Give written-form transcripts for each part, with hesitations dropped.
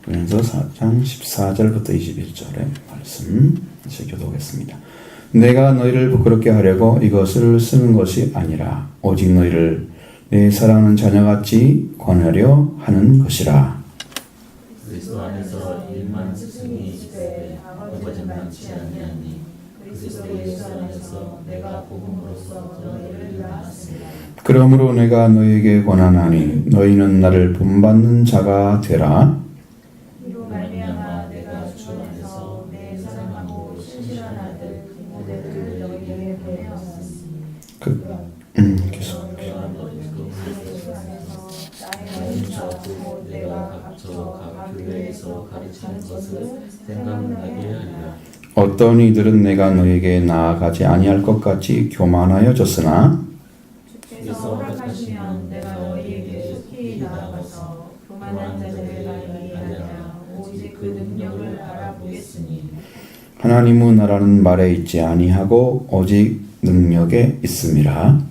고린도서 4장 14절부터 21절의 말씀 다시 교독하겠습니다. 내가 너희를 부끄럽게 하려고 이것을 쓰는 것이 아니라 오직 너희를 내 사랑하는 자녀같이 권하려 하는 것이라. 그리스도 안에서 일만 스승이 있으되 아버지는 많지 아니하니 그리스도 예수 안에서 내가 복음으로써 너희를 낳았습니다. 그러므로 내가 너희에게 권하나니 너희는 나를 본받는 자가 되라. 이로 말미암아 내가 주 안에서 내 사랑하고 신실한 아들 디모데를 너희에게 보내었으니 계속. 내가 각 교회에서 가르치는 것을 생각나게 하리라. 어떤 이들은 내가 너에게 나아가지 아니할 것 같이 교만하여졌으나 주께서 허락하시면 내가 너희에게 속히 나아가서 교만한 자들을 알게 하려 오직 그 능력을 알아보겠으니 하나님의 나라는 말에 있지 아니하고 오직 능력에 있음이라.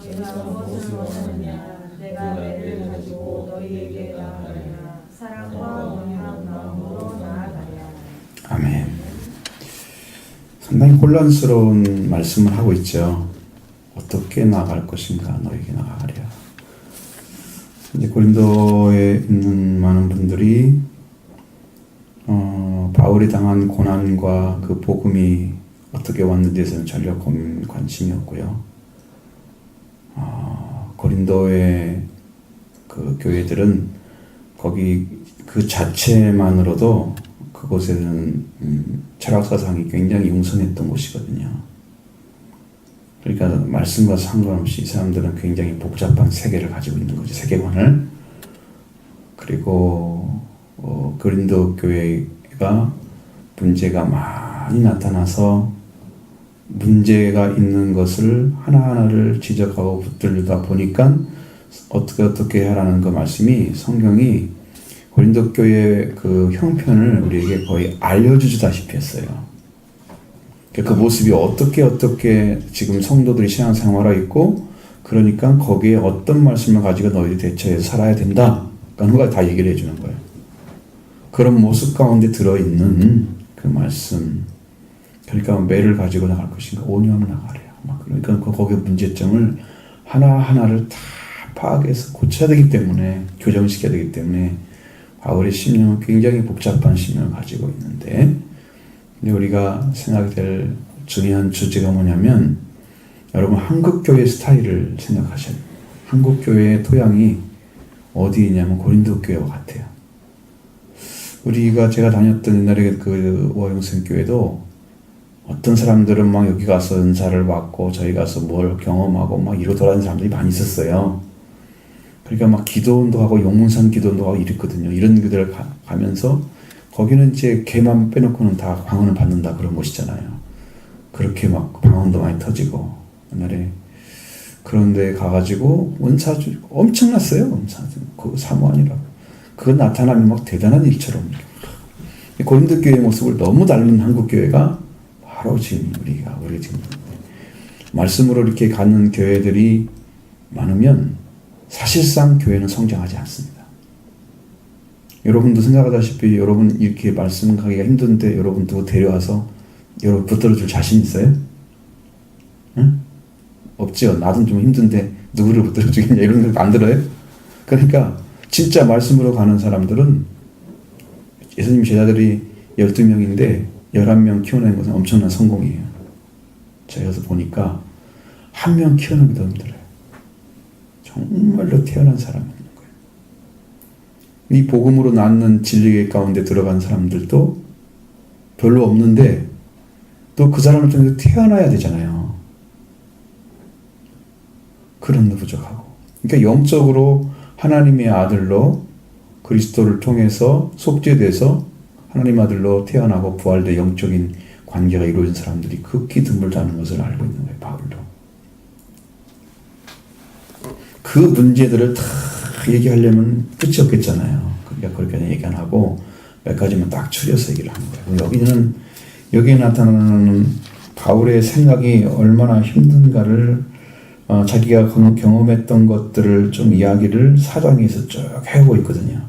너희가 무엇을 원하느냐 내가 내를 가지고 너희에게 나아가리라. 사랑과 온유한 마음으로 나아가리라. 아멘. 상당히 혼란스러운 말씀을 하고 있죠. 어떻게 나아갈 것인가 너에게 나아가랴. 이제 고린도에 있는 많은 분들이 바울이 당한 고난과 그 복음이 어떻게 왔는지에서는 전혀 관심이었고요. 고린도의 그 교회들은 거기 그 자체만으로도 그곳에는 철학사상이 굉장히 융성했던 곳이거든요. 그러니까 말씀과 상관없이 이 사람들은 굉장히 복잡한 세계를 가지고 있는 거죠. 세계관을. 그리고 고린도 교회가 문제가 많이 나타나서 문제가 있는 것을 하나하나를 지적하고 붙들다 보니까 어떻게 하라는 그 말씀이 성경이 고린도 교회의 그 형편을 우리에게 거의 알려주다시피 했어요. 그 모습이 어떻게 지금 성도들이 신앙생활하고 있고, 그러니까 거기에 어떤 말씀을 가지고 너희들이 대처해서 살아야 된다. 그러니까 다 얘기를 해주는 거예요. 그런 모습 가운데 들어있는 그 말씀. 그러니까 매를 가지고 나갈 것인가, 온유함을 나가래요. 그러니까 거기에 문제점을 하나하나를 다 파악해서 고쳐야 되기 때문에, 교정시켜야 되기 때문에 바울의 심령은 굉장히 복잡한 심령을 가지고 있는데, 근데 우리가 생각이 될 중요한 주제가 뭐냐면, 여러분 한국교회 스타일을 생각하셔야 돼요. 한국교회의 토양이 어디 있냐면 고린도 교회와 같아요. 제가 다녔던 옛날에 그 워영생 교회도 어떤 사람들은 막 여기 가서 은사를 받고 저희 가서 뭘 경험하고 막 이러고 돌아다니는 사람들이 많이 있었어요. 그러니까 막 기도원도 하고 용문산 기도원도 하고 이랬거든요. 이런 교회를 가면서 거기는 이제 개만 빼놓고는 다 방언을 받는다 그런 곳이잖아요. 그렇게 막 방언도 많이 터지고 옛날에 그런데 가가지고 은사 엄청났어요. 은사 그 사모하니라고 그거 나타나면 막 대단한 일처럼. 고린도 교회의 모습을 너무 다른 한국 교회가 바로 지금 우리 지금 말씀으로 이렇게 가는 교회들이 많으면 사실상 교회는 성장하지 않습니다. 여러분도 생각하다시피 여러분 이렇게 말씀하기가 힘든데 여러분 누구 데려와서 여러분 붙들어줄 자신 있어요? 응? 없죠. 나도 좀 힘든데 누구를 붙들어주겠냐 이런 생각 안 들어요? 그러니까 진짜 말씀으로 가는 사람들은 예수님 제자들이 12명인데 11명 키워내는 것은 엄청난 성공이에요. 제가 여기서 보니까 한 명 키우는 게 더 힘들어요. 정말로 태어난 사람이 있는 거예요. 이 복음으로 낳는 진리 가운데 들어간 사람들도 별로 없는데 또 그 사람을 통해서 태어나야 되잖아요. 그럼도 부족하고. 그러니까 영적으로 하나님의 아들로 그리스도를 통해서 속죄돼서 하나님 아들로 태어나고 부활된 영적인 관계가 이루어진 사람들이 극히 드물다는 것을 알고 있는 거예요. 바울도. 그 문제들을 다 얘기하려면 끝이 없겠잖아요. 그러니까 그렇게 얘기 안 하고 몇 가지만 딱 추려서 얘기를 하는 거예요. 여기에 나타나는 바울의 생각이 얼마나 힘든가를 자기가 경험했던 것들을 좀 이야기를 사장에서 쭉 해오고 있거든요.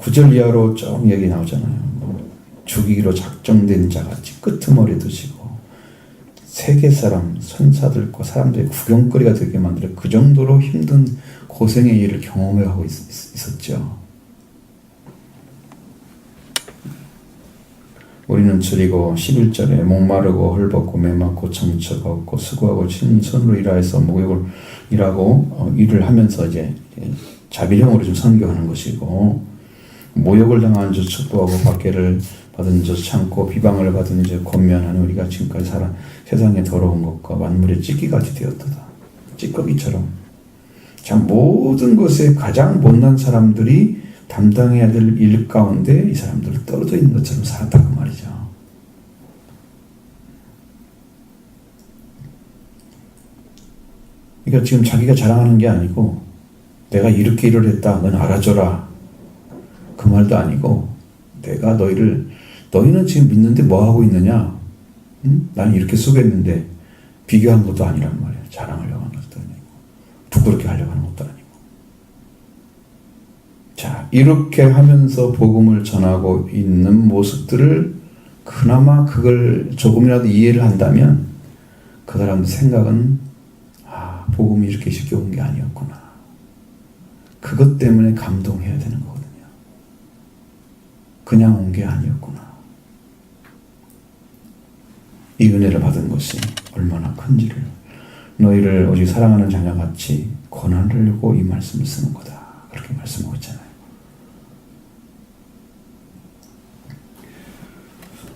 9절 이하로 좀 얘기 나오잖아요. 죽이기로 작정된 자같이 끄트머리도 지고 세계 사람, 선사들과 사람들의 구경거리가 되게 만들어 그 정도로 힘든 고생의 일을 경험을 하고 있었죠. 우리는 줄이고 11절에 목마르고 헐벗고 매맞고 정처가 없고 수고하고 친히 손으로 일하여서 목욕을 일하고 일을 하면서 이제 자비령으로 좀 선교하는 것이고 모욕을 당한 자 축복하고 박해를 받은 자 참고 비방을 받은 자 권면하는 우리가 지금까지 살아 세상의 더러운 것과 만물의 찌꺼기같이 되었도다. 찌꺼기처럼 참 모든 것에 가장 못난 사람들이 담당해야 될 일 가운데 이 사람들 떨어져 있는 것처럼 살았다고 말이죠. 그러니까 지금 자기가 자랑하는 게 아니고 내가 이렇게 일을 했다. 넌 알아줘라. 그 말도 아니고 내가 너희는 지금 믿는데 뭐 하고 있느냐? 응? 난 이렇게 수고했는데 비교한 것도 아니란 말이야. 자랑하려고 하는 것도 아니고 부끄럽게 하려고 하는 것도 아니고. 자, 이렇게 하면서 복음을 전하고 있는 모습들을 그나마 그걸 조금이라도 이해를 한다면 그 사람 생각은 복음이 이렇게 쉽게 온 게 아니었구나. 그것 때문에 감동해야 되는 거거든요. 그냥 온 게 아니었구나. 이 은혜를 받은 것이 얼마나 큰지를 너희를 오직 사랑하는 자녀같이 권하려고 이 말씀을 쓰는 거다. 그렇게 말씀하고 있잖아요.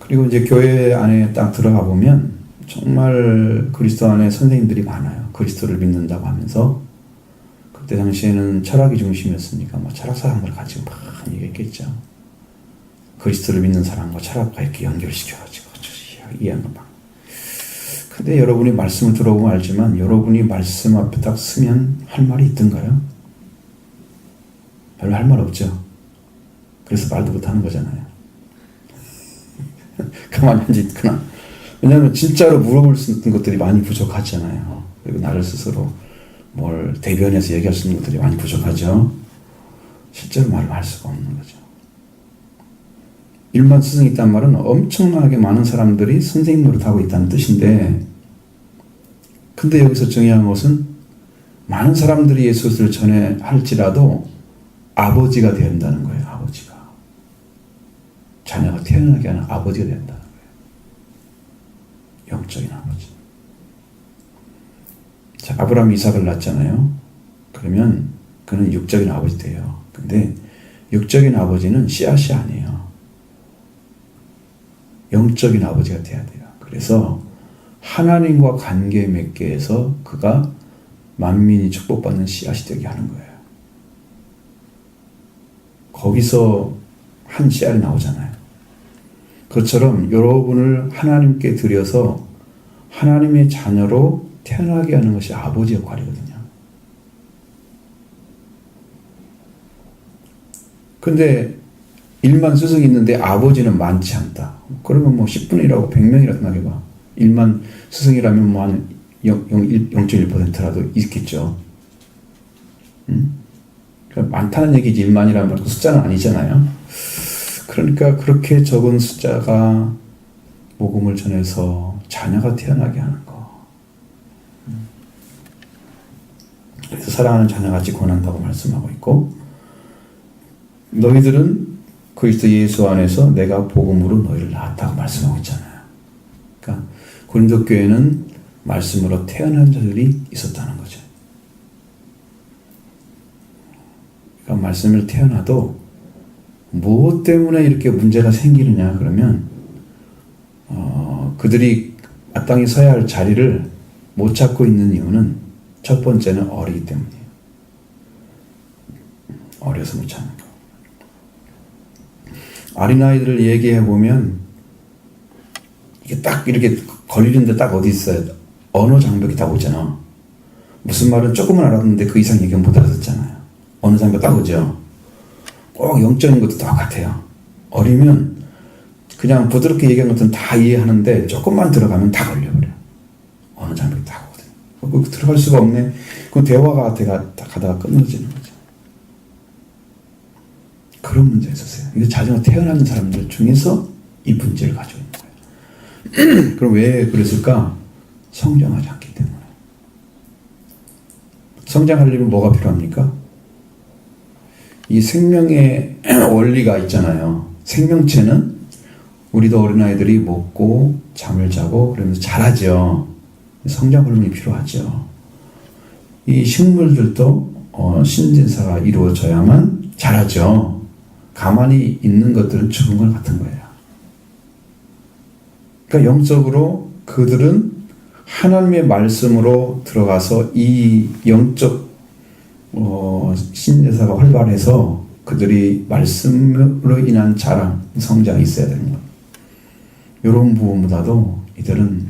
그리고 이제 교회 안에 딱 들어가 보면 정말 그리스도 안에 선생님들이 많아요. 그리스도를 믿는다고 하면서 그때 당시에는 철학이 중심이었으니까 뭐 철학 사람들 가지고 막 얘기했겠죠. 그리스도를 믿는 사람과 철학과 이렇게 연결시켜가지고 이해한 거 막. 근데 여러분이 말씀을 들어보면 알지만 여러분이 말씀 앞에 딱 서면 할 말이 있던가요? 별로 할 말 없죠. 그래서 말도 못하는 거잖아요. 가만히 앉아있거나. 왜냐하면 진짜로 물어볼 수 있는 것들이 많이 부족하잖아요. 그리고 나를 스스로 뭘 대변해서 얘기할 수 있는 것들이 많이 부족하죠. 실제로 말을 할 수가 없는 거죠. 일반 스승이 있단 말은 엄청나게 많은 사람들이 선생님 노릇하고 있다는 뜻인데 근데 여기서 중요한 것은 많은 사람들이 예수를 전해 할지라도 아버지가 된다는 거예요. 아버지가. 자녀가 태어나게 하는 아버지가 된다는 거예요. 영적인 아버지. 자, 아브라함이 이삭을 낳았잖아요. 그러면 그는 육적인 아버지 돼요. 근데 육적인 아버지는 씨앗이 아니에요. 영적인 아버지가 돼야 돼요. 그래서 하나님과 관계 맺게 해서 그가 만민이 축복받는 씨앗이 되게 하는 거예요. 거기서 한 씨앗이 나오잖아요. 그것처럼 여러분을 하나님께 드려서 하나님의 자녀로 태어나게 하는 것이 아버지 역할이거든요. 근데 일만 스승이 있는데 아버지는 많지 않다. 그러면 뭐 10분의 1하고 100명이라도 생각해봐. 일만 스승이라면 뭐 한 0.1%라도 있겠죠. 그러니까 많다는 얘기지 1만이라는 말, 그 숫자는 아니잖아요. 그러니까 그렇게 적은 숫자가 복음을 전해서 자녀가 태어나게 하는 거. 그래서 사랑하는 자녀같이 권한다고 말씀하고 있고 너희들은 그리스도 예수 안에서 내가 복음으로 너희를 낳았다고 말씀하고 있잖아요. 그러니까 고린도 교회는 말씀으로 태어난 자들이 있었다는 거죠. 그러니까 말씀을 태어나도 무엇 때문에 이렇게 문제가 생기느냐 그러면 그들이 마땅히 서야 할 자리를 못 찾고 있는 이유는 첫 번째는 어리기 때문이에요. 어려서 못 찾는 거. 어린아이들을 얘기해보면 이게 딱 이렇게 걸리는데 딱 어디 있어요. 언어 장벽이 딱 오잖아. 무슨 말은 조금은 알았는데 그 이상 얘기는 못 알아듣잖아요. 언어 장벽 딱 오죠. 꼭 영적인 것도 똑같아요. 어리면 그냥 부드럽게 얘기한 것들은 다 이해하는데 조금만 들어가면 다 걸려버려요. 언어 장벽이 딱 오거든요. 들어갈 수가 없네. 그 대화가 가다가 끊어지는 거죠. 그런 문제가 있었어요. 이게 자녀가 태어난 사람들 중에서 이 문제를 가지고 있는 거예요. 그럼 왜 그랬을까? 성장하지 않기 때문에. 성장하려면 뭐가 필요합니까? 이 생명의 원리가 있잖아요. 생명체는 우리도 어린아이들이 먹고 잠을 자고 그러면서 자라죠. 성장 호르몬이 필요하죠. 이 식물들도 신진사가 이루어져야만 자라죠. 가만히 있는 것들은 죽은 것 같은 거예요. 그러니까 영적으로 그들은 하나님의 말씀으로 들어가서 이 영적 신진사가 활발해서 그들이 말씀으로 인한 자랑, 성장이 있어야 되는 거예요. 이런 부분보다도 이들은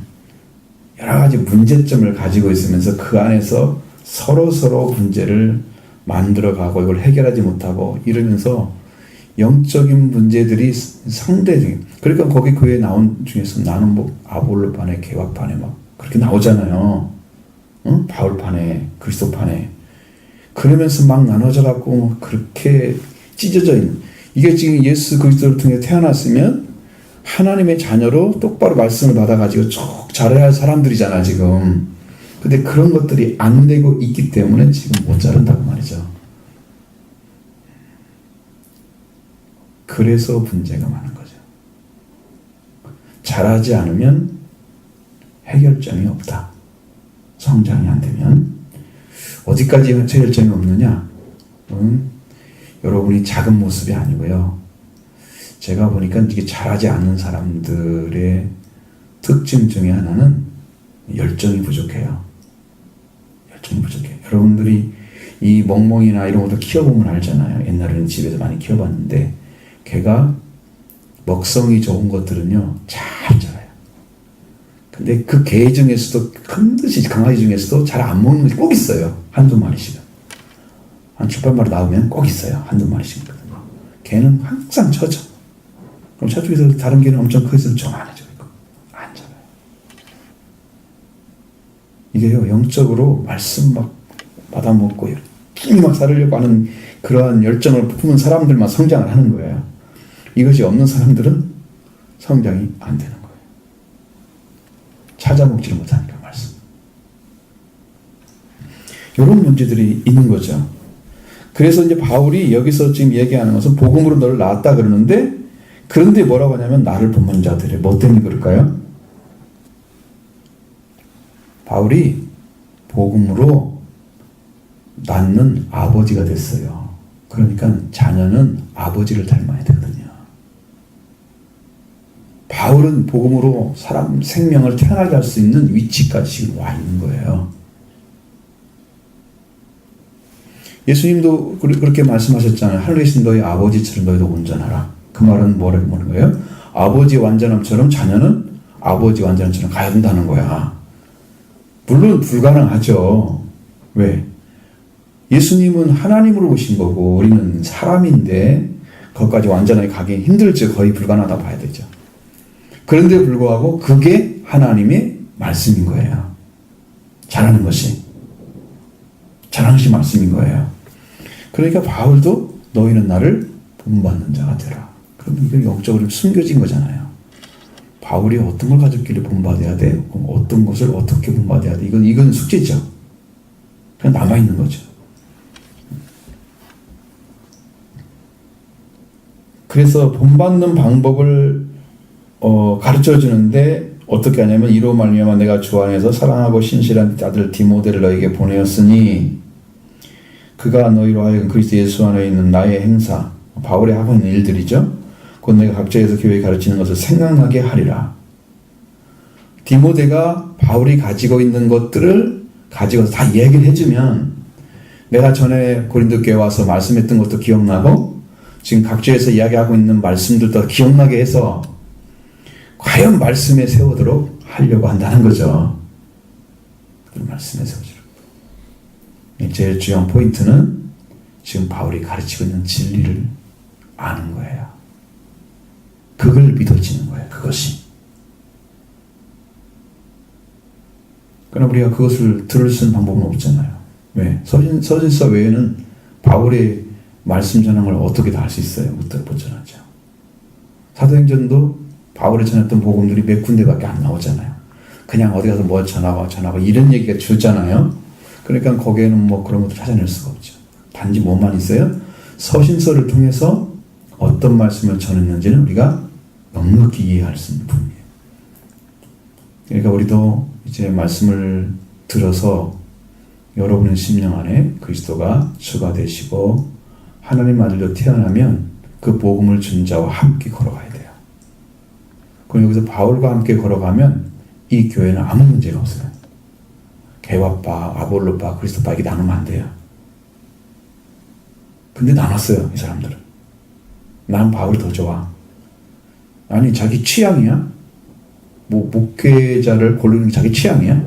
여러 가지 문제점을 가지고 있으면서 그 안에서 서로 문제를 만들어가고 이걸 해결하지 못하고 이러면서 영적인 문제들이 상대적인. 그러니까 거기 교회에 나온 중에서 나는 뭐 아볼로판에 개화판에 막 그렇게 나오잖아요. 응? 바울판에 그리스도판에. 그러면서 막 나눠져 갖고 그렇게 찢어져 있는. 이게 지금 예수 그리스도를 통해 태어났으면 하나님의 자녀로 똑바로 말씀을 받아가지고 쭉 자라야 할 사람들이잖아 지금. 근데 그런 것들이 안 되고 있기 때문에 지금 못 자른다고 말이죠. 그래서 문제가 많은 거죠. 자라지 않으면 해결점이 없다. 성장이 안 되면. 어디까지 해결점이 없느냐? 여러분이 작은 모습이 아니고요. 제가 보니까 이게 자라지 않는 사람들의 특징 중에 하나는 열정이 부족해요. 열정이 부족해요. 여러분들이 이 멍멍이나 이런 것도 키워보면 알잖아요. 옛날에는 집에서 많이 키워봤는데 걔가 먹성이 좋은 것들은요 잘 자라요. 근데 그 개 중에서도 큰 듯이 강아지 중에서도 잘 안 먹는 것이 꼭 있어요. 한두 마리씩은. 한 7-8마리 나오면 꼭 있어요. 한두 마리씩 있거든요. 걔는 항상 젖어. 그럼 저쪽에서 다른 개는 엄청 커서 좀 안 해줘. 안 잡아요. 이게요, 영적으로 말씀 막 받아먹고, 열심히 막 살으려고 하는 그러한 열정을 품은 사람들만 성장을 하는 거예요. 이것이 없는 사람들은 성장이 안 되는 거예요. 찾아먹지를 못하니까, 말씀. 이런 문제들이 있는 거죠. 그래서 이제 바울이 여기서 지금 얘기하는 것은 복음으로 너를 낳았다 그러는데, 그런데 뭐라고 하냐면 나를 본받는 자들이 뭐 때문에 그럴까요? 바울이 복음으로 낳는 아버지가 됐어요. 그러니까 자녀는 아버지를 닮아야 되거든요. 바울은 복음으로 사람 생명을 태어나게 할 수 있는 위치까지 지금 와 있는 거예요. 예수님도 그렇게 말씀하셨잖아요. 하늘에 계신 너희 아버지처럼 너희도 온전하라. 그 말은 뭐라는 거예요? 아버지 완전함처럼 자녀는 아버지 완전함처럼 가야 된다는 거야. 물론 불가능하죠. 왜? 예수님은 하나님으로 오신 거고 우리는 사람인데 거기까지 완전하게 가기 힘들죠. 거의 불가능하다 봐야 되죠. 그런데 불구하고 그게 하나님의 말씀인 거예요. 잘하는 것이. 잘하는 것이 말씀인 거예요. 그러니까 바울도 너희는 나를 본받는 자가 되라. 그럼 이건 영적으로 숨겨진 거잖아요. 바울이 어떤 걸 가졌길래 본받아야 돼? 어떤 것을 어떻게 본받아야 돼? 이건 숙제죠. 그냥 남아있는 거죠. 그래서 본받는 방법을 가르쳐 주는데 어떻게 하냐면 이로 말미암아 내가 주 안에서 사랑하고 신실한 아들 디모데를 너에게 보내었으니 그가 너희로 하여금 그리스도 예수 안에 있는 나의 행사 바울이 하고 있는 일들이죠. 곧 내가 각지에서 교회에 가르치는 것을 생각나게 하리라. 디모데가 바울이 가지고 있는 것들을 가지고 다 얘기를 해주면 내가 전에 고린도 교회에 와서 말씀했던 것도 기억나고 지금 각지에서 이야기하고 있는 말씀들도 기억나게 해서 과연 말씀에 세우도록 하려고 한다는 거죠. 말씀에 세우도록. 제일 중요한 포인트는 지금 바울이 가르치고 있는 진리를 아는 거예요. 그걸 믿어지는 거예요. 그것이. 그러나 우리가 그것을 들을 수 있는 방법은 없잖아요. 왜? 서신서 외에는 바울의 말씀 전하는 걸 어떻게 다 할 수 있어요? 못 전하죠. 사도행전도 바울이 전했던 복음들이 몇 군데밖에 안 나오잖아요. 그냥 어디 가서 뭐 전하고 이런 얘기가 주잖아요. 그러니까 거기에는 뭐 그런 것도 찾아낼 수가 없죠. 단지 뭐만 있어요? 서신서를 통해서 어떤 말씀을 전했는지는 우리가 넉넉히 이해할 수 있는 부분이에요. 그러니까 우리도 이제 말씀을 들어서 여러분의 심령 안에 그리스도가 주가 되시고 하나님 아들로 태어나면 그 복음을 준 자와 함께 걸어가야 돼요. 그럼 여기서 바울과 함께 걸어가면 이 교회는 아무 문제가 없어요. 개와파, 아볼로파, 그리스도파 이렇게 나누면 안 돼요. 근데 나눴어요, 이 사람들은. 난 바울이 더 좋아. 아니, 자기 취향이야? 뭐, 목회자를 고르는 게 자기 취향이야?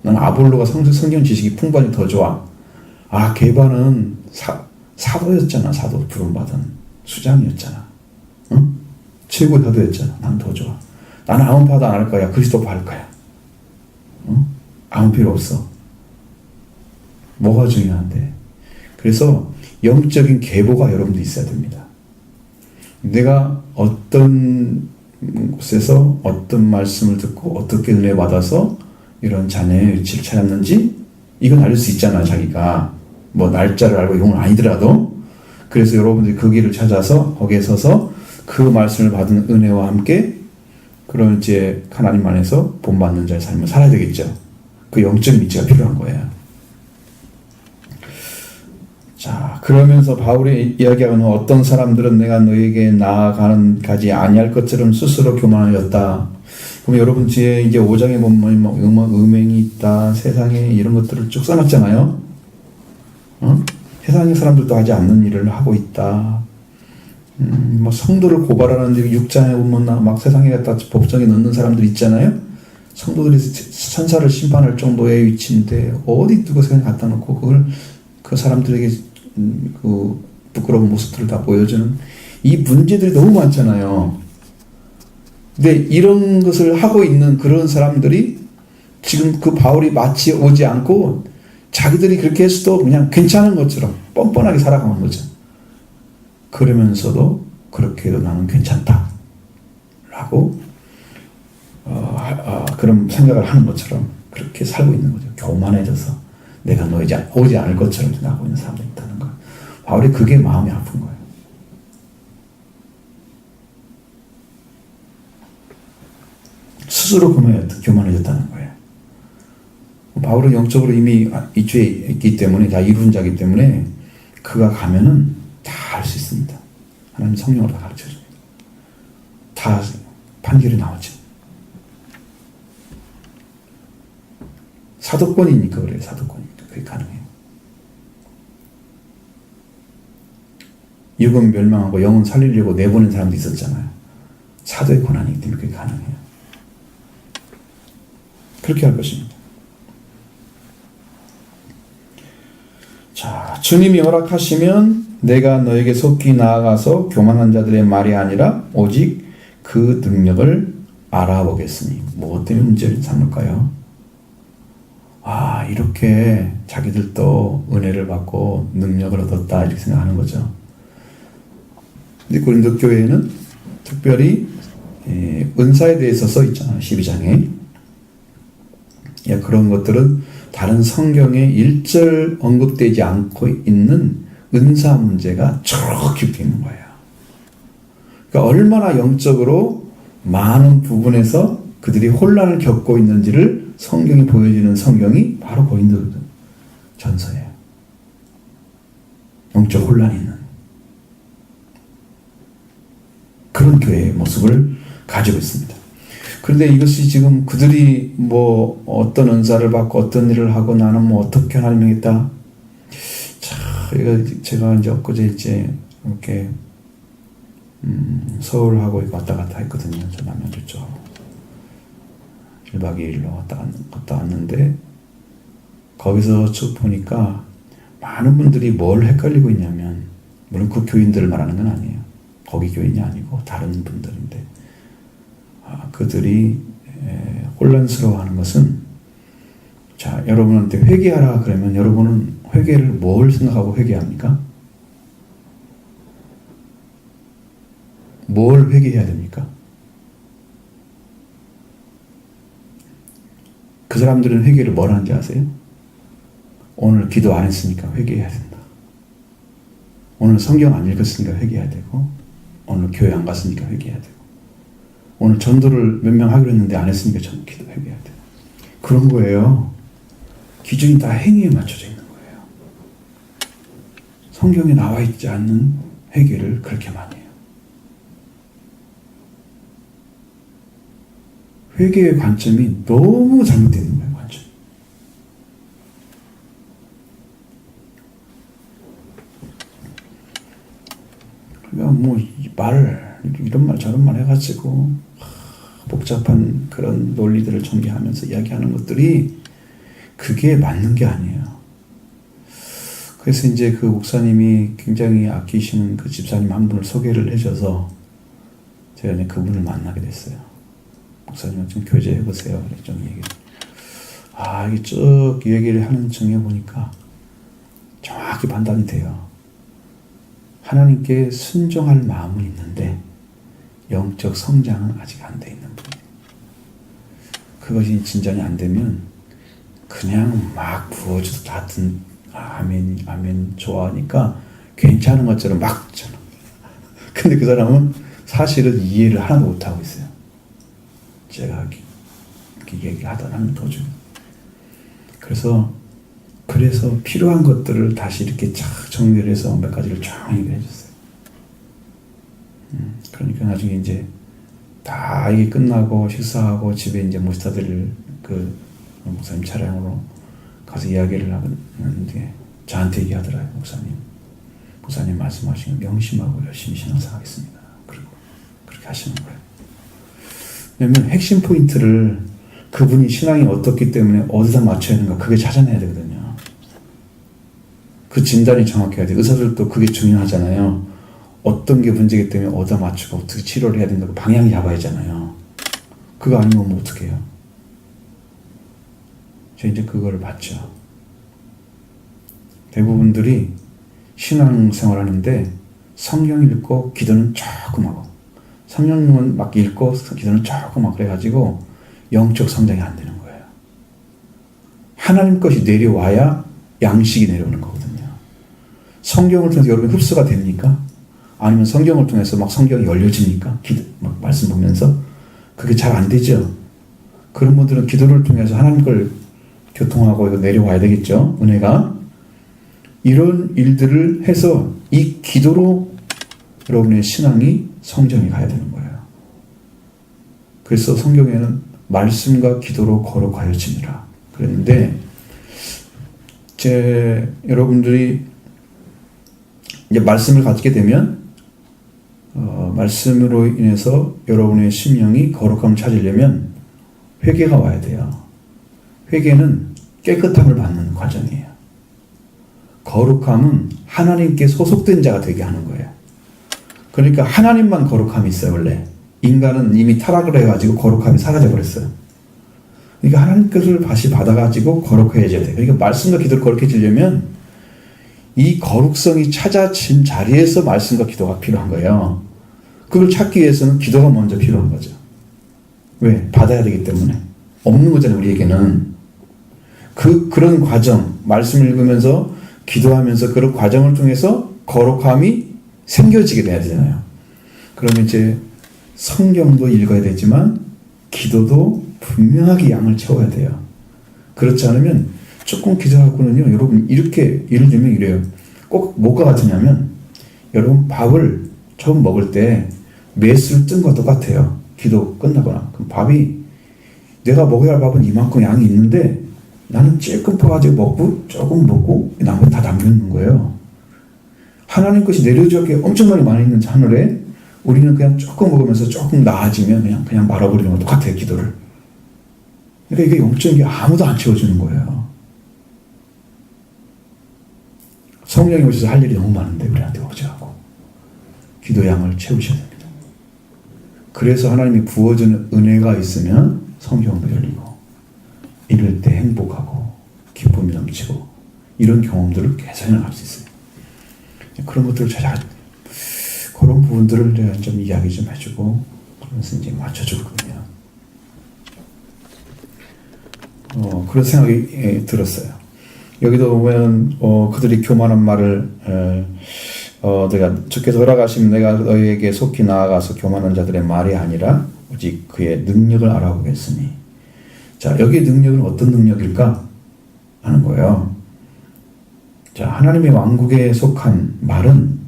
난 아볼로가 성경 지식이 풍부하니 더 좋아. 아, 게바는 사도였잖아. 사도 부름받은 수장이었잖아. 응? 최고 사도였잖아. 난 더 좋아. 나는 아무 파도 안 할 거야. 그리스도파 할 거야. 응? 아무 필요 없어. 뭐가 중요한데? 그래서 영적인 계보가 여러분도 있어야 됩니다. 내가 어떤 곳에서 어떤 말씀을 듣고 어떻게 은혜 받아서 이런 자녀의 위치를 찾았는지 이건 알릴 수 있잖아요. 자기가 뭐 날짜를 알고 이건 아니더라도. 그래서 여러분들이 그 길을 찾아서 거기에 서서 그 말씀을 받은 은혜와 함께 그런 이제 하나님 안에서 본받는 자의 삶을 살아야 되겠죠. 그 영적인 위치가 필요한 거예요. 자, 그러면서 바울이 이야기하는 어떤 사람들은 내가 너에게 나아가는 가지 아니할 것처럼 스스로 교만하였다. 그럼 여러분 뒤에 이제 5장에 보면 뭐 음행이 있다, 세상에 이런 것들을 쭉 써놨잖아요. 세상의 사람들도 하지 않는 일을 하고 있다. 뭐 성도를 고발하는데 6장에 보면 막 세상에 갖다 법정에 넣는 사람들 있잖아요. 성도들이 천사를 심판할 정도의 위치인데 어디 누가 세상에 갖다 놓고 그걸 그 사람들에게 그 부끄러운 모습들을 다 보여주는 이 문제들이 너무 많잖아요. 근데 이런 것을 하고 있는 그런 사람들이 지금 그 바울이 마치 오지 않고 자기들이 그렇게 했어도 그냥 괜찮은 것처럼 뻔뻔하게 살아가는 거죠. 그러면서도 그렇게 해도 나는 괜찮다 라고 그런 생각을 하는 것처럼 그렇게 살고 있는 거죠. 교만해져서 내가 오지 않을 것처럼 생각하고 있는 사람도 있다는 거. 바울이 그게 마음이 아픈 거예요. 스스로 교만해졌다는 거예요. 바울은 영적으로 이미 이쪽에 있기 때문에 다 이룬 자이기 때문에 그가 가면은 다 할 수 있습니다. 하나님 성령으로 다 가르쳐 줍니다. 다 판결이 나오죠. 사도권이니까 그래요. 사도권이니까 그게 가능해요. 육은 멸망하고 영은 살리려고 내보낸 사람도 있었잖아요. 사도의 권한이기 때문에 그게 가능해요. 그렇게 할 것입니다. 자, 주님이 허락하시면 내가 너에게 속히 나아가서 교만한 자들의 말이 아니라 오직 그 능력을 알아보겠으니. 뭐 때문에 문제를 삼을까요? 아, 이렇게 자기들도 은혜를 받고 능력을 얻었다 이렇게 생각하는 거죠. 근데 고린도 교회에는 특별히 은사에 대해서 써 있잖아요. 12장에. 그런 것들은 다른 성경에 1절 언급되지 않고 있는 은사 문제가 쭉 깊게 있는 거예요. 그러니까 얼마나 영적으로 많은 부분에서 그들이 혼란을 겪고 있는지를 성경이 보여주는 성경이 바로 고린도 전서예요. 영적 혼란이 있는 그런 교회의 모습을 가지고 있습니다. 그런데 이것이 지금 그들이 뭐 어떤 은사를 받고 어떤 일을 하고 나는 뭐 어떻게 하나님 했다. 제가 이제 엊그제 이렇게 서울하고 왔다 갔다 했거든요. 저 남양 저쪽하고 1박 2일로 갔다 왔는데 거기서 쭉 보니까 많은 분들이 뭘 헷갈리고 있냐면 물론 그 교인들을 말하는 건 아니에요. 거기 교인이 아니고 다른 분들인데 그들이 혼란스러워하는 것은 자, 여러분한테 회개하라 그러면 여러분은 회개를 뭘 생각하고 회개합니까? 뭘 회개해야 됩니까? 그 사람들은 회개를 뭘 하는지 아세요? 오늘 기도 안 했으니까 회개해야 된다. 오늘 성경 안 읽었으니까 회개해야 되고, 오늘 교회 안 갔으니까 회개해야 되고, 오늘 전도를 몇 명 하기로 했는데 안 했으니까 기도 회개해야 되고. 그런 거예요. 기준이 다 행위에 맞춰져 있는 거예요. 성경에 나와 있지 않는 회개를 그렇게 많이 해요. 회개의 관점이 너무 잘못되어 있는 거예요, 관점. 그러니까 뭐 이런 말 저런 말 해가지고 복잡한 그런 논리들을 전개하면서 이야기하는 것들이 그게 맞는 게 아니에요. 그래서 이제 그 목사님이 굉장히 아끼시는 그 집사님 한 분을 소개를 해줘서 제가 이제 그분을 만나게 됐어요. 목사님 좀 교제해보세요. 좀 얘기를. 이게 쭉 얘기를 하는 중에 보니까 정확히 판단이 돼요. 하나님께 순종할 마음은 있는데 영적 성장은 아직 안 돼 있는 분이에요. 그것이 진전이 안 되면 그냥 막 부어줘도 다 아멘, 아멘 좋아하니까 괜찮은 것처럼 막 잖아. 근데 그 사람은 사실은 이해를 하나도 못하고 있어요. 제가 이렇게 얘기하던 도중에. 그래서 필요한 것들을 다시 이렇게 쫙 정리를 해서 몇 가지를 쫙 얘기해 줬어요. 그러니까 나중에 이제 다 이게 끝나고 식사하고 집에 이제 모시다들 그 목사님 차량으로 가서 이야기를 하는데 저한테 얘기하더라고요. 목사님 말씀하신 거 명심하고 열심히 신앙생활하겠습니다. 그리고 그렇게 하시는 거예요. 왜냐면 핵심 포인트를 그분이 신앙이 어떻기 때문에 어디다 맞춰야 하는가 그게 찾아내야 되거든요. 그 진단이 정확해야 돼요. 의사들도 그게 중요하잖아요. 어떤 게 문제이기 때문에 어디다 맞추고 어떻게 치료를 해야 된다 그 방향이 잡아야 하잖아요. 그거 아니면 뭐 어떻게 해요? 저 이제 그거를 봤죠. 대부분들이 신앙생활 하는데 성경 읽고 기도는 조금 하고 성경은 막 읽고 기도는 조금 하고 그래가지고 영적 성장이 안 되는 거예요. 하나님 것이 내려와야 양식이 내려오는 거거든요. 성경을 통해서 여러분 흡수가 됩니까? 아니면 성경을 통해서 막 성경이 열려집니까? 막 말씀 보면서 그게 잘 안 되죠. 그런 분들은 기도를 통해서 하나님 걸 교통하고 이거 내려와야 되겠죠. 은혜가 이런 일들을 해서 이 기도로 여러분의 신앙이 성장해 가야 되는 거예요. 그래서 성경에는 말씀과 기도로 거룩하여지니라 그랬는데 여러분들이 이제 말씀을 가지게 되면 말씀으로 인해서 여러분의 심령이 거룩함을 찾으려면 회개가 와야 돼요. 회개는 깨끗함을 받는 과정이에요. 거룩함은 하나님께 소속된 자가 되게 하는 거예요. 그러니까 하나님만 거룩함이 있어요. 원래 인간은 이미 타락을 해가지고 거룩함이 사라져 버렸어요. 그러니까 하나님 것을 다시 받아가지고 거룩해져야 돼요. 그러니까 말씀과 기도를 거룩해지려면 이 거룩성이 찾아진 자리에서 말씀과 기도가 필요한 거예요. 그걸 찾기 위해서는 기도가 먼저 필요한 거죠. 왜? 받아야 되기 때문에. 없는 거잖아요, 우리에게는. 그런 과정, 말씀을 읽으면서 기도하면서 그런 과정을 통해서 거룩함이 생겨지게 돼야 되잖아요. 그러면 이제 성경도 읽어야 되지만 기도도 분명하게 양을 채워야 돼요. 그렇지 않으면 조금 기도하고는요, 여러분 이렇게 예를 들면 이래요. 꼭 뭐가 같으냐면 여러분 밥을 처음 먹을 때 매술 뜬 것과 똑같아요. 기도 끝나거나. 그럼 밥이 내가 먹어야 할 밥은 이만큼 양이 있는데 나는 찔끔 퍼가지고 먹고 조금 먹고 나머지 다 남겨놓는 거예요. 하나님 것이 내려줄 게 엄청나게 많이 있는 하늘에 우리는 그냥 조금 먹으면서 조금 나아지면 그냥 말아버리는 거 똑같아요. 기도를. 그러니까 이게 영적인 게 아무도 안 채워주는 거예요. 성령이 오셔서 할 일이 너무 많은데 우리한테 오셔가고 기도 양을 채우셔야 됩니다. 그래서 하나님이 부어주는 은혜가 있으면 성경도 열리고 이럴 때 행복하고 기쁨이 넘치고 이런 경험들을 계속 해나갈 수 있어요. 그런 것들을 찾아 그런 부분들을 내가 좀 이야기 좀 해주고 그러면서 이제 맞춰주거든요. 그런 생각이 들었어요. 여기도 보면 그들이 교만한 말을 내가 주께서 허락하시면 내가 너희에게 속히 나아가서 교만한 자들의 말이 아니라 오직 그의 능력을 알아보겠으니. 자, 여기의 능력은 어떤 능력일까 하는 거예요. 자, 하나님의 왕국에 속한 말은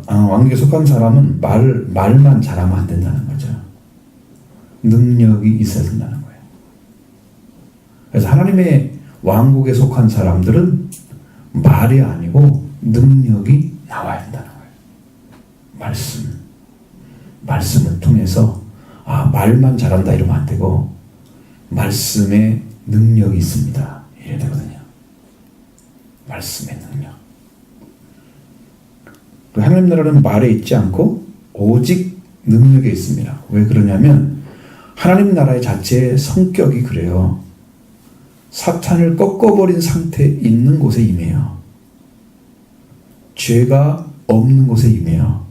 왕국에 속한 사람은 말만 잘하면 안 된다는 거죠. 능력이 있어야 된다는 거예요. 그래서 하나님의 왕국에 속한 사람들은 말이 아니고 능력이 나와야 된다는 거예요. 말씀을 통해서 말만 잘한다 이러면 안 되고 말씀에 능력이 있습니다. 이래야 되거든요. 말씀의 능력. 하나님 나라는 말에 있지 않고 오직 능력에 있습니다. 왜 그러냐면 하나님 나라의 자체의 성격이 그래요. 사탄을 꺾어버린 상태에 있는 곳에 임해요. 죄가 없는 곳에 임해요.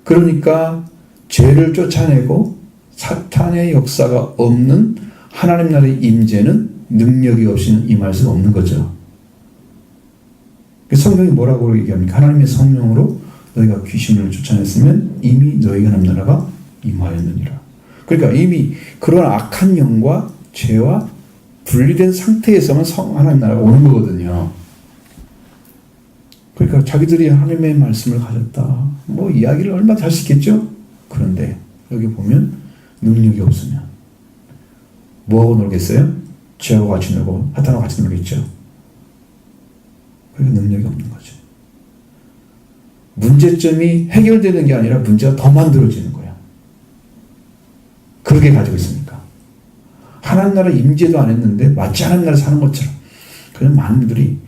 그러니까 죄를 쫓아내고 사탄의 역사가 없는 하나님 나라의 임재는 능력이 없이는 임할 수 없는 거죠. 성경이 뭐라고 얘기합니까? 하나님의 성령으로 너희가 귀신을 쫓아냈으면 이미 너희가 하나님 나라가 임하였느니라. 그러니까 이미 그런 악한 영과 죄와 분리된 상태에서만 하나님 나라가 오는 거거든요. 그러니까 자기들이 하나님의 말씀을 가졌다. 이야기를 얼마나 할 수 있겠죠? 그런데 여기 보면 능력이 없으면 뭐하고 놀겠어요? 죄하고 같이 놀고 사탄하고 같이 놀겠죠. 그러니까 능력이 없는 거죠. 문제점이 해결되는 게 아니라 문제가 더 만들어지는 거예요. 그렇게 가지고 있으니까. 하나님 나라 임재도 안 했는데 마치 하나님 나라 사는 것처럼. 그런 많은 분들이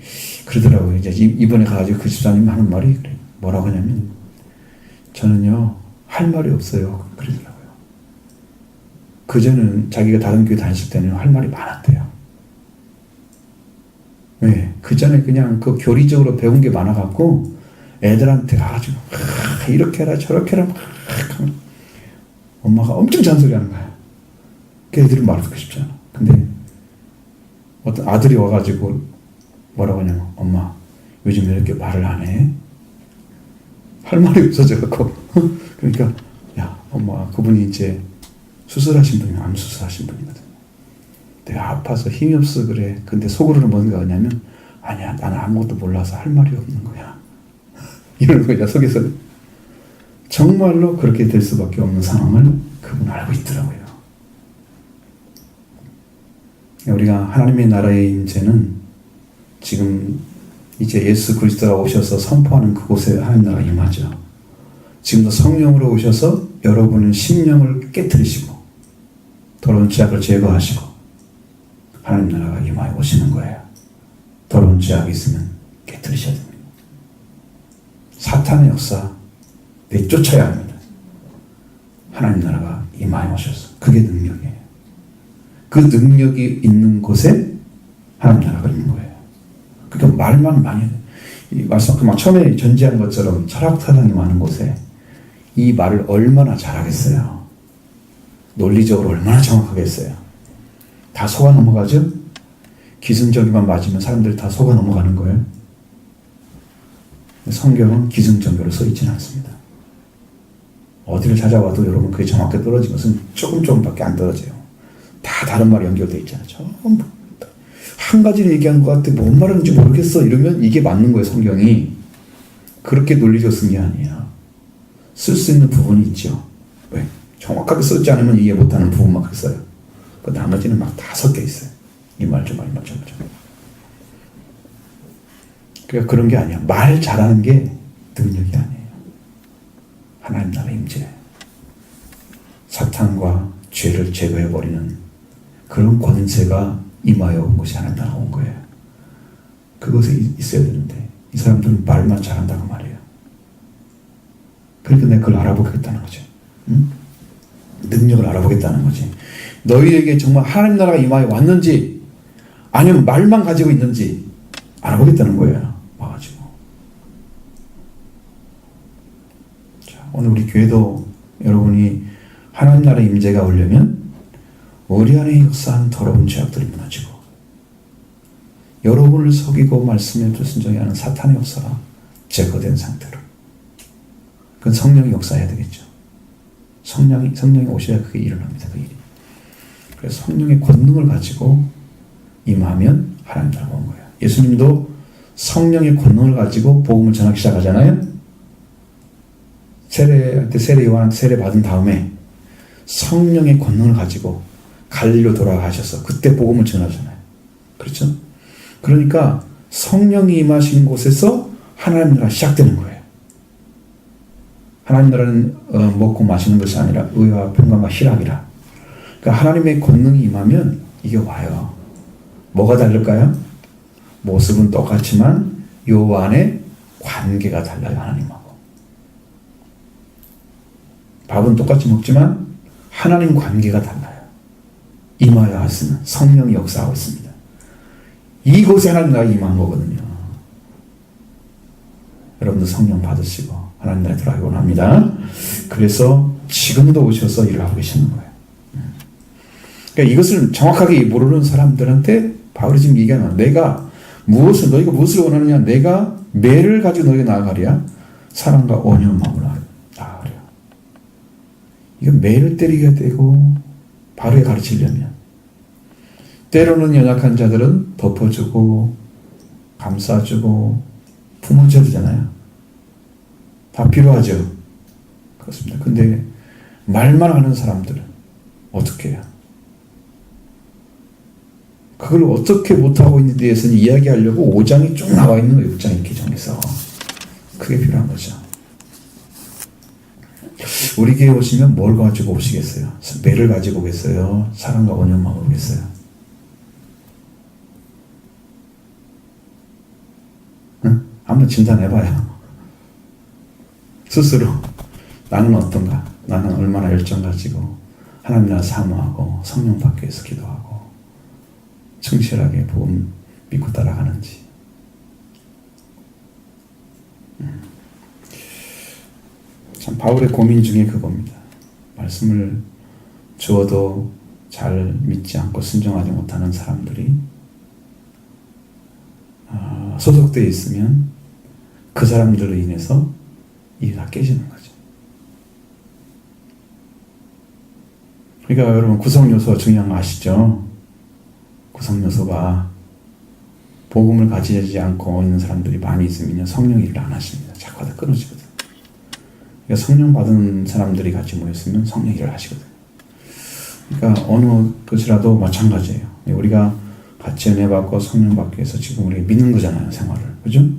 그러더라고요. 이제 이번에 가가지고 그 집사님 하는 말이 그래요. 뭐라고 하냐면 저는요 할 말이 없어요. 그러더라고요. 그전은 자기가 다른 교회 다녔을 때는 할 말이 많았대요. 왜? 그전에 그냥 그 교리적으로 배운 게 많아갖고 애들한테 가가지고 이렇게 해라 저렇게 해라 엄마가 엄청 잔소리하는 거야. 그 애들은 말 듣고 싶지 않아. 근데 어떤 아들이 와가지고 뭐라고 하냐면 엄마 요즘 왜 이렇게 말을 안 해? 할 말이 없어져갖고 그러니까 야 엄마 그분이 이제 수술하신 분이 암 수술하신 분이거든. 내가 아파서 힘이 없어 그래. 근데 속으로는 뭔가 하냐면 아니야 나는 아무것도 몰라서 할 말이 없는 거야. 이러는 거야 속에서. 정말로 그렇게 될 수밖에 없는 상황을 그분 알고 있더라고요. 우리가 하나님의 나라의 임재는 지금 이제 예수 그리스도가 오셔서 선포하는 그곳에 하나님 나라가 임하죠. 지금도 성령으로 오셔서 여러분의 심령을 깨트리시고 더러운 죄악을 제거하시고 하나님 나라가 임하여 오시는 거예요. 더러운 죄악이 있으면 깨트리셔야 됩니다. 사탄의 역사 내쫓아야 합니다. 하나님 나라가 임하여 오셔서 그게 능력이에요. 그 능력이 있는 곳에 하나님 나라가 있는 거예요. 그러니까 말만 많이 이 말씀 막 처음에 전제한 것처럼 철학사상이 많은 곳에 이 말을 얼마나 잘하겠어요. 논리적으로 얼마나 정확하겠어요. 다 속아 넘어가죠? 기승전결만 맞으면 사람들이 다 속아 넘어가는 거예요. 성경은 기승전결로 써 있지는 않습니다. 어디를 찾아와도 여러분 그게 정확하게 떨어진 것은 조금밖에 안 떨어져요. 다 다른 말이 연결되어 있잖아요. 전부 한 가지를 얘기한 것 같아. 뭔 말인지 모르겠어. 이러면 이게 맞는 거예요. 성경이. 그렇게 논리적으로 쓴 게 아니에요. 쓸 수 있는 부분이 있죠. 왜? 정확하게 쓰지 않으면 이해 못하는 부분만 그렇게 써요. 그 나머지는 막 다 섞여 있어요. 이 말 저 말, 이 말 저 말. 그러니까 그런 게 아니야. 말 잘하는 게 능력이 아니에요. 하나님 나라 임재. 사탄과 죄를 제거해버리는 그런 권세가 임하여 온 것이 하나님 나라가 온 거예요. 그것에 있어야 되는데 이 사람들은 말만 잘한다고 말이에요. 그러니까 내가 그걸 알아보겠다는 거죠. 응? 능력을 알아보겠다는 거지. 너희에게 정말 하나님 나라가 임하여 왔는지 아니면 말만 가지고 있는지 알아보겠다는 거예요. 와가지고 오늘 우리 교회도 여러분이 하나님 나라의 임재가 오려면 우리 안에 역사한 더러운 죄악들이 무너지고 여러분을 속이고 말씀에 불순종해 하는 사탄의 역사가 제거된 상태로 그건 성령이 역사해야 되겠죠. 성령이 오셔야 그게 일어납니다. 그 일이. 그래서 성령의 권능을 가지고 임하면 하나님 나라가 온 거예요. 예수님도 성령의 권능을 가지고 복음을 전하기 시작하잖아요. 세례 요한한테 세례 받은 다음에 성령의 권능을 가지고 갈릴리로 돌아가셔서 그때 복음을 전하잖아요. 그렇죠? 그러니까 성령이 임하신 곳에서 하나님 나라가 시작되는 거예요. 하나님 나라는 먹고 마시는 것이 아니라 의와 평강과 희락이라. 그러니까 하나님의 권능이 임하면 이게 와요. 뭐가 다를까요? 모습은 똑같지만 요 안에 관계가 달라요. 하나님하고. 밥은 똑같이 먹지만 하나님 관계가 달라요. 임하여 하시는 성령이 역사하고 있습니다. 이곳에 하나님 나라가 임한 거거든요. 여러분도 성령 받으시고 하나님 나라에 들어가기 원합니다. 그래서 지금도 오셔서 일을 하고 계시는 거예요. 그러니까 이것을 정확하게 모르는 사람들한테 바울이 지금 얘기하는 너희가 무엇을 원하느냐? 내가 매를 가지고 너희가 나아가랴 사랑과 온유한 마음으로 나아가랴. 이건 매를 때리게 되고 바르게 가르치려면 때로는 연약한 자들은 덮어주고 감싸주고 품어줘야 되잖아요. 다 필요하죠. 그렇습니다. 근데 말만 하는 사람들은 어떻게 해요? 그걸 어떻게 못하고 있는 데 대해서는 이야기하려고 5장이 쭉 나와 있는 거예요. 6장 이렇게 정해서. 그게 필요한 거죠. 우리 교회 오시면 뭘 가지고 오시겠어요? 매를 가지고 오겠어요? 사랑과 온유만 오겠어요? 응? 한번 진단해봐요. 스스로 나는 어떤가? 나는 얼마나 열정 가지고 하나님 나라 사모하고 성령 받기 위해서 기도하고 충실하게 복음 믿고 따라가는지. 참 바울의 고민 중에 그겁니다. 말씀을 주어도 잘 믿지 않고 순종하지 못하는 사람들이 소속되어 있으면 그 사람들로 인해서 일이 다 깨지는 거죠. 그러니까 여러분 구성요소 중요한 거 아시죠? 구성요소가 복음을 가지지 않고 있는 사람들이 많이 있으면 성령 일을 안 하십니다. 자꾸 하다 끊어지거든. 그러니까 성령 받은 사람들이 같이 모였으면 성령 일을 하시거든. 그러니까 어느 것이라도 마찬가지예요. 우리가 같이 은혜 받고 성령 받기 위해서 지금 우리가 믿는 거잖아요. 생활을. 그죠?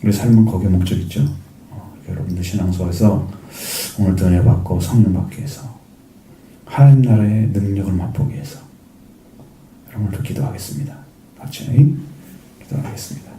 우리 삶은 거기에 목적 있죠. 여러분들 신앙소에서 오늘도 은혜 받고 성령 받기 위해서 하나님 나라의 능력을 맛보기 위해서 여러분들도 기도하겠습니다. 같이 기도하겠습니다.